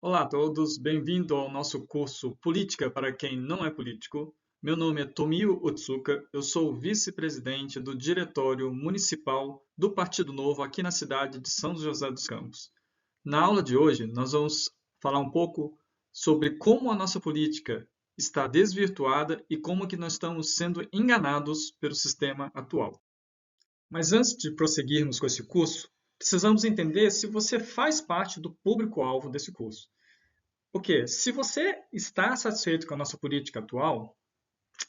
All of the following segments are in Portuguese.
Olá a todos, bem-vindo ao nosso curso Política para quem não é político. Meu nome é Tomio Otsuka, eu sou vice-presidente do Diretório Municipal do Partido Novo aqui na cidade de São José dos Campos. Na aula de hoje, nós vamos falar um pouco sobre como a nossa política está desvirtuada e como que nós estamos sendo enganados pelo sistema atual. Mas antes de prosseguirmos com esse curso, precisamos entender se você faz parte do público-alvo desse curso. Porque se você está satisfeito com a nossa política atual,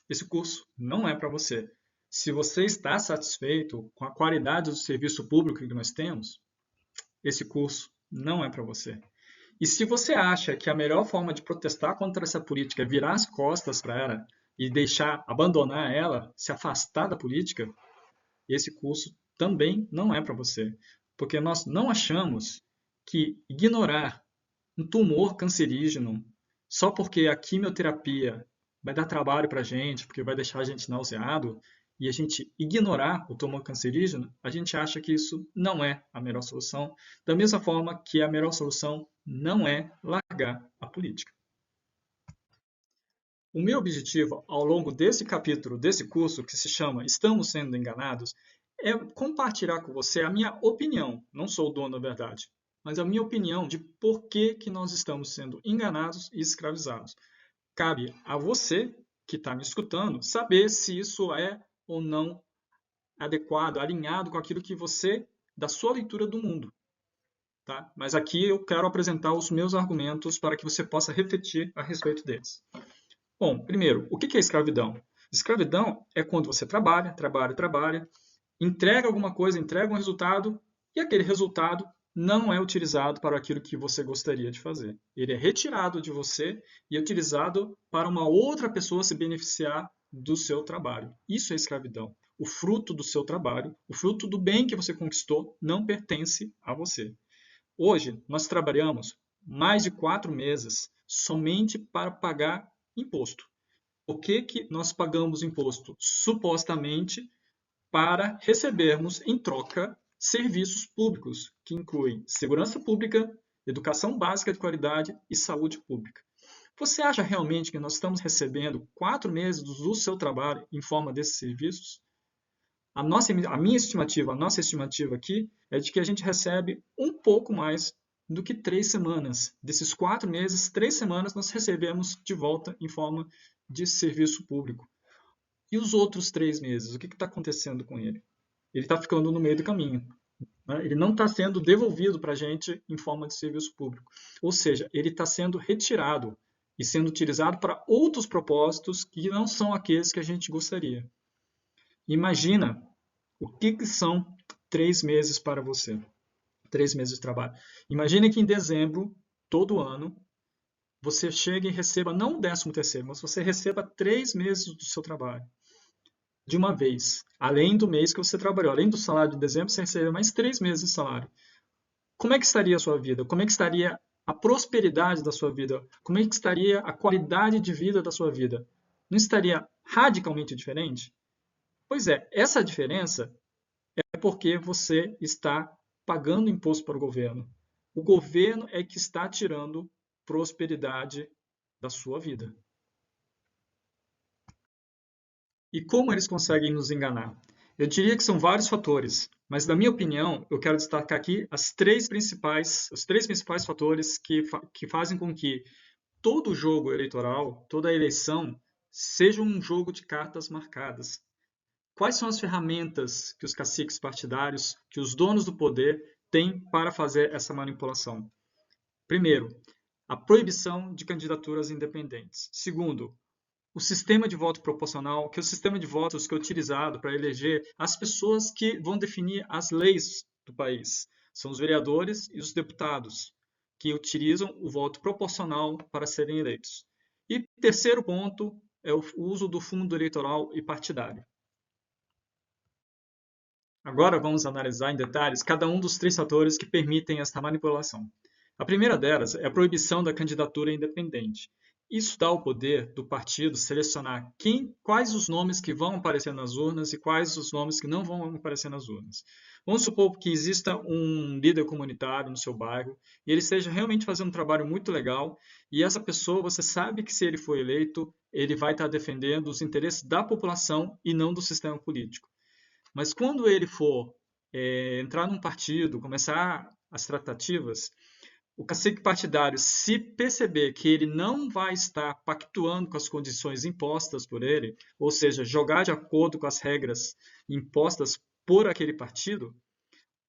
esse curso não é para você. Se você está satisfeito com a qualidade do serviço público que nós temos, esse curso não é para você. E se você acha que a melhor forma de protestar contra essa política é virar as costas para ela e abandonar ela, se afastar da política, esse curso também não é para você. Porque nós não achamos que ignorar um tumor cancerígeno só porque a quimioterapia vai dar trabalho para a gente, porque vai deixar a gente nauseado, e a gente ignorar o tumor cancerígeno, a gente acha que isso não é a melhor solução, da mesma forma que a melhor solução não é largar a política. O meu objetivo ao longo desse capítulo, desse curso, que se chama Estamos Sendo Enganados, é compartilhar com você a minha opinião. Não sou o dono da verdade, mas a minha opinião de por que nós estamos sendo enganados e escravizados. Cabe a você, que está me escutando, saber se isso é ou não adequado, alinhado com aquilo que você, da sua leitura do mundo. Tá? Mas aqui eu quero apresentar os meus argumentos para que você possa refletir a respeito deles. Bom, primeiro, o que é escravidão? Escravidão é quando você trabalha, entrega alguma coisa, entrega um resultado, e aquele resultado não é utilizado para aquilo que você gostaria de fazer. Ele é retirado de você e é utilizado para uma outra pessoa se beneficiar do seu trabalho. Isso é escravidão. O fruto do seu trabalho, o fruto do bem que você conquistou, não pertence a você. Hoje, nós trabalhamos mais de 4 meses somente para pagar imposto. O que nós pagamos imposto? Supostamente para recebermos em troca serviços públicos, que incluem segurança pública, educação básica de qualidade e saúde pública. Você acha realmente que nós estamos recebendo 4 meses do seu trabalho em forma desses serviços? A nossa estimativa aqui é de que a gente recebe um pouco mais do que 3 semanas. Desses 4 meses, 3 semanas nós recebemos de volta em forma de serviço público. E os outros 3 meses, o que está acontecendo com ele? Ele está ficando no meio do caminho. Né? Ele não está sendo devolvido para a gente em forma de serviço público. Ou seja, ele está sendo retirado e sendo utilizado para outros propósitos que não são aqueles que a gente gostaria. Imagina o que são 3 meses para você. 3 meses de trabalho. Imagine que em dezembro, todo ano, você chegue e receba não o 13º, mas você receba 3 meses do seu trabalho. De uma vez. Além do mês que você trabalhou. Além do salário de dezembro, você recebe mais 3 meses de salário. Como é que estaria a sua vida? Como é que estaria a prosperidade da sua vida? Como é que estaria a qualidade de vida da sua vida? Não estaria radicalmente diferente? Pois é, essa diferença é porque você está pagando imposto para o governo. O governo é que está tirando prosperidade da sua vida. E como eles conseguem nos enganar? Eu diria que são vários fatores, mas na minha opinião, eu quero destacar aqui os três principais fatores que fazem com que todo jogo eleitoral, toda eleição, seja um jogo de cartas marcadas. Quais são as ferramentas que os caciques partidários, que os donos do poder têm para fazer essa manipulação? Primeiro, a proibição de candidaturas independentes. Segundo, o sistema de voto proporcional, que é o sistema de votos que é utilizado para eleger as pessoas que vão definir as leis do país. São os vereadores e os deputados, que utilizam o voto proporcional para serem eleitos. E terceiro ponto é o uso do fundo eleitoral e partidário. Agora vamos analisar em detalhes cada um dos 3 fatores que permitem esta manipulação. A primeira delas é a proibição da candidatura independente. Isso dá o poder do partido selecionar quais os nomes que vão aparecer nas urnas e quais os nomes que não vão aparecer nas urnas. Vamos supor que exista um líder comunitário no seu bairro e ele esteja realmente fazendo um trabalho muito legal e essa pessoa, você sabe que se ele for eleito, ele vai estar defendendo os interesses da população e não do sistema político. Mas quando ele for entrar num partido, começar as tratativas, o cacique partidário, se perceber que ele não vai estar pactuando com as condições impostas por ele, ou seja, jogar de acordo com as regras impostas por aquele partido,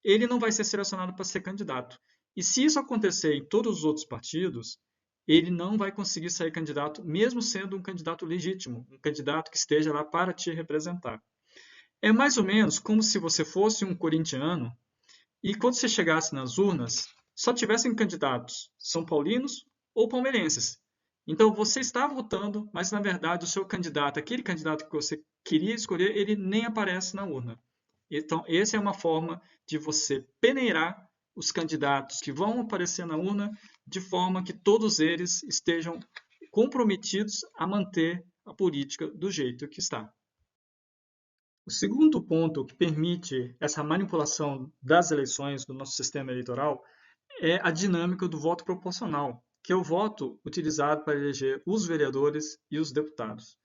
ele não vai ser selecionado para ser candidato. E se isso acontecer em todos os outros partidos, ele não vai conseguir sair candidato, mesmo sendo um candidato legítimo, um candidato que esteja lá para te representar. É mais ou menos como se você fosse um corintiano e quando você chegasse nas urnas, só tivessem candidatos são paulinos ou palmeirenses. Então você está votando, mas na verdade o seu candidato, aquele candidato que você queria escolher, ele nem aparece na urna. Então essa é uma forma de você peneirar os candidatos que vão aparecer na urna de forma que todos eles estejam comprometidos a manter a política do jeito que está. O segundo ponto que permite essa manipulação das eleições do nosso sistema eleitoral é a dinâmica do voto proporcional, que é o voto utilizado para eleger os vereadores e os deputados.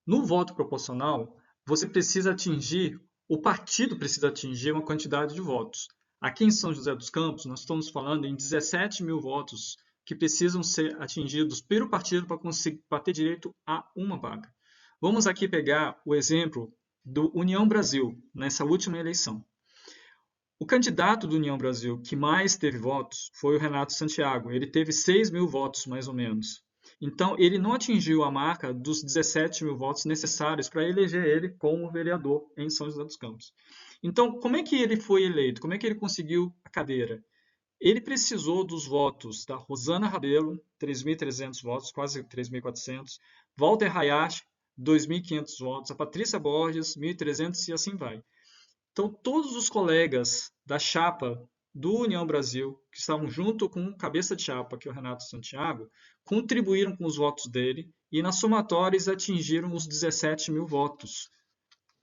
No voto proporcional, o partido precisa atingir uma quantidade de votos. Aqui em São José dos Campos, nós estamos falando em 17 mil votos que precisam ser atingidos pelo partido para ter direito a uma vaga. Vamos aqui pegar o exemplo do União Brasil, nessa última eleição. O candidato do União Brasil que mais teve votos foi o Renato Santiago. Ele teve 6 mil votos, mais ou menos. Então, ele não atingiu a marca dos 17 mil votos necessários para eleger ele como vereador em São José dos Campos. Então, como é que ele foi eleito? Como é que ele conseguiu a cadeira? Ele precisou dos votos da Rosana Rabelo, 3.300 votos, quase 3.400, Walter Hayashi, 2.500 votos, a Patrícia Borges, 1.300 e assim vai. Então, todos os colegas da chapa do União Brasil, que estavam junto com o cabeça de chapa, que é o Renato Santiago, contribuíram com os votos dele e, nas somatórias, atingiram os 17 mil votos,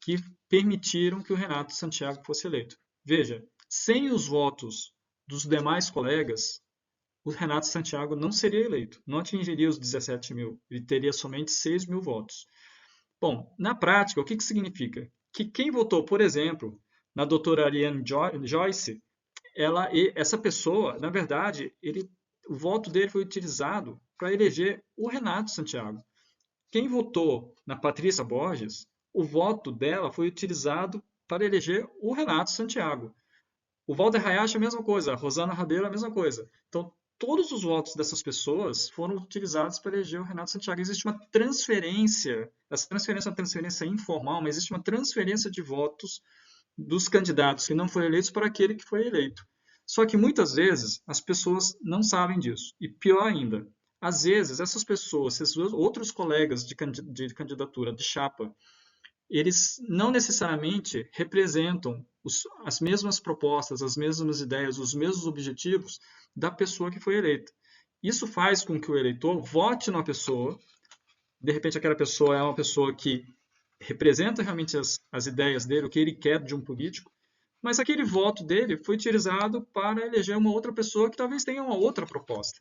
que permitiram que o Renato Santiago fosse eleito. Veja, sem os votos dos demais colegas, o Renato Santiago não seria eleito, não atingiria os 17 mil, ele teria somente 6 mil votos. Bom, na prática, o que significa? Que quem votou, por exemplo, na doutora Ariane Joyce, essa pessoa, na verdade, o voto dele foi utilizado para eleger o Renato Santiago. Quem votou na Patrícia Borges, o voto dela foi utilizado para eleger o Renato Santiago. O Walter Hayashi é a mesma coisa, a Rosana Rabelo é a mesma coisa. Então, todos os votos dessas pessoas foram utilizados para eleger o Renato Santiago. Existe uma transferência, essa transferência é uma transferência informal, mas existe uma transferência de votos dos candidatos que não foram eleitos para aquele que foi eleito. Só que muitas vezes as pessoas não sabem disso. E pior ainda, às vezes essas pessoas, esses outros colegas de candidatura, de chapa, eles não necessariamente representam as mesmas propostas, as mesmas ideias, os mesmos objetivos da pessoa que foi eleita. Isso faz com que o eleitor vote numa pessoa, de repente aquela pessoa é uma pessoa que representa realmente as ideias dele, o que ele quer de um político, mas aquele voto dele foi utilizado para eleger uma outra pessoa que talvez tenha uma outra proposta.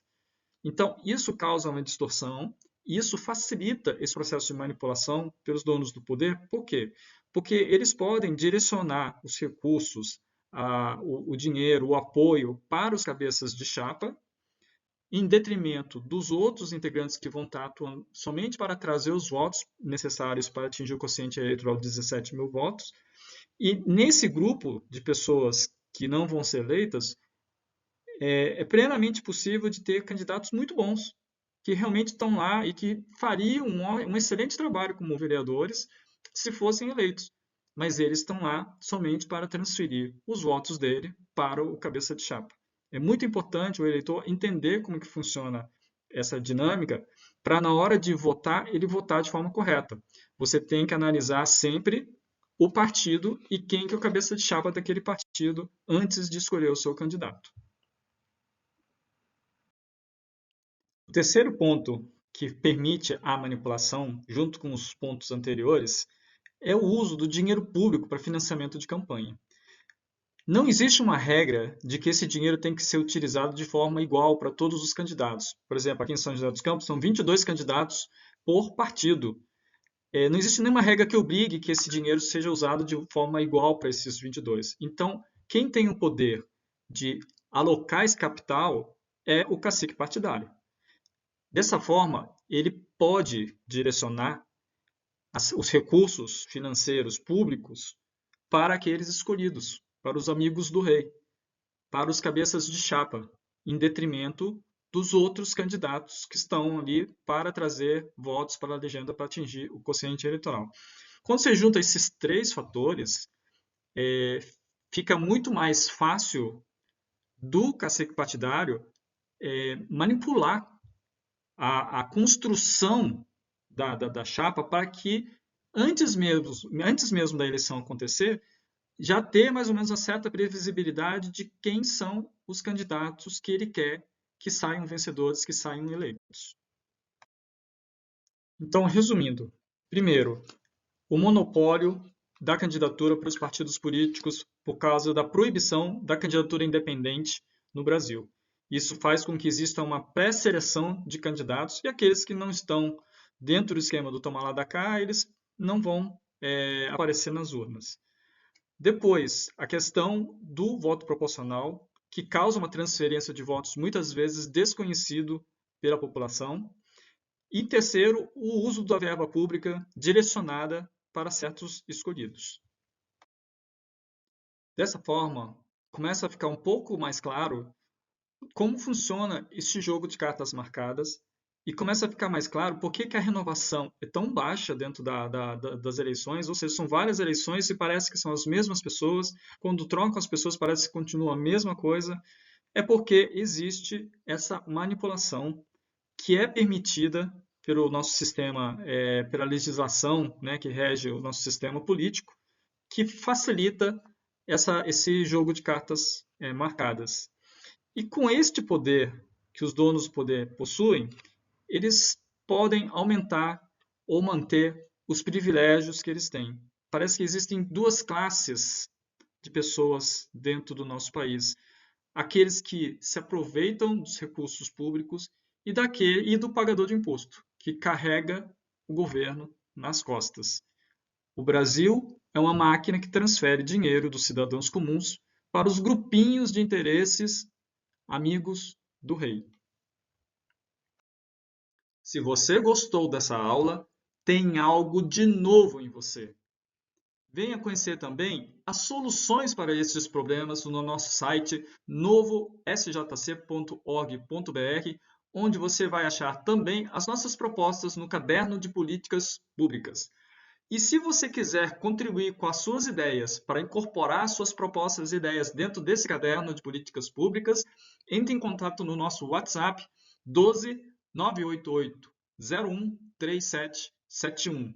Então, isso causa uma distorção, e isso facilita esse processo de manipulação pelos donos do poder. Por quê? Porque eles podem direcionar os recursos, o dinheiro, o apoio para os cabeças de chapa, em detrimento dos outros integrantes que vão estar atuando somente para trazer os votos necessários para atingir o quociente eleitoral de 17 mil votos. E nesse grupo de pessoas que não vão ser eleitas, é plenamente possível de ter candidatos muito bons, que realmente estão lá e que fariam um excelente trabalho como vereadores se fossem eleitos. Mas eles estão lá somente para transferir os votos dele para o cabeça de chapa. É muito importante o eleitor entender como que funciona essa dinâmica para, na hora de votar, ele votar de forma correta. Você tem que analisar sempre o partido e quem que é o cabeça de chapa daquele partido antes de escolher o seu candidato. O terceiro ponto que permite a manipulação, junto com os pontos anteriores, é o uso do dinheiro público para financiamento de campanha. Não existe uma regra de que esse dinheiro tem que ser utilizado de forma igual para todos os candidatos. Por exemplo, aqui em São José dos Campos são 22 candidatos por partido. Não existe nenhuma regra que obrigue que esse dinheiro seja usado de forma igual para esses 22. Então, quem tem o poder de alocar esse capital é o cacique partidário. Dessa forma, ele pode direcionar os recursos financeiros públicos para aqueles escolhidos, para os amigos do rei, para os cabeças de chapa, em detrimento dos outros candidatos que estão ali para trazer votos para a legenda para atingir o quociente eleitoral. Quando você junta esses três fatores, fica muito mais fácil do cacique partidário manipular a construção da chapa para que, antes mesmo da eleição acontecer, já ter mais ou menos uma certa previsibilidade de quem são os candidatos que ele quer que saiam vencedores, que saiam eleitos. Então, resumindo, primeiro, o monopólio da candidatura para os partidos políticos por causa da proibição da candidatura independente no Brasil. Isso faz com que exista uma pré-seleção de candidatos e aqueles que não estão dentro do esquema do toma lá da cá, eles não vão aparecer nas urnas. Depois, a questão do voto proporcional, que causa uma transferência de votos muitas vezes desconhecido pela população. E terceiro, o uso da verba pública direcionada para certos escolhidos. Dessa forma, começa a ficar um pouco mais claro como funciona este jogo de cartas marcadas e começa a ficar mais claro por que a renovação é tão baixa dentro das eleições, ou seja, são várias eleições e parece que são as mesmas pessoas, quando trocam as pessoas parece que continua a mesma coisa, é porque existe essa manipulação que é permitida pelo nosso sistema, pela legislação, né, que rege o nosso sistema político, que facilita esse jogo de cartas marcadas. E com este poder que os donos do poder possuem, eles podem aumentar ou manter os privilégios que eles têm. Parece que existem duas classes de pessoas dentro do nosso país. Aqueles que se aproveitam dos recursos públicos e do pagador de imposto, que carrega o governo nas costas. O Brasil é uma máquina que transfere dinheiro dos cidadãos comuns para os grupinhos de interesses amigos do rei. Se você gostou dessa aula, tem algo de novo em você. Venha conhecer também as soluções para esses problemas no nosso site novosjc.org.br, onde você vai achar também as nossas propostas no Caderno de Políticas Públicas. E se você quiser contribuir com as suas ideias para incorporar suas propostas e ideias dentro desse Caderno de Políticas Públicas, entre em contato no nosso WhatsApp 12 988 01 3771.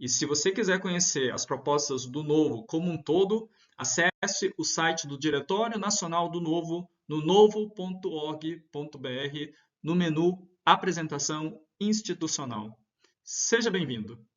E se você quiser conhecer as propostas do Novo como um todo, acesse o site do Diretório Nacional do Novo no novo.org.br, no menu Apresentação Institucional. Seja bem-vindo!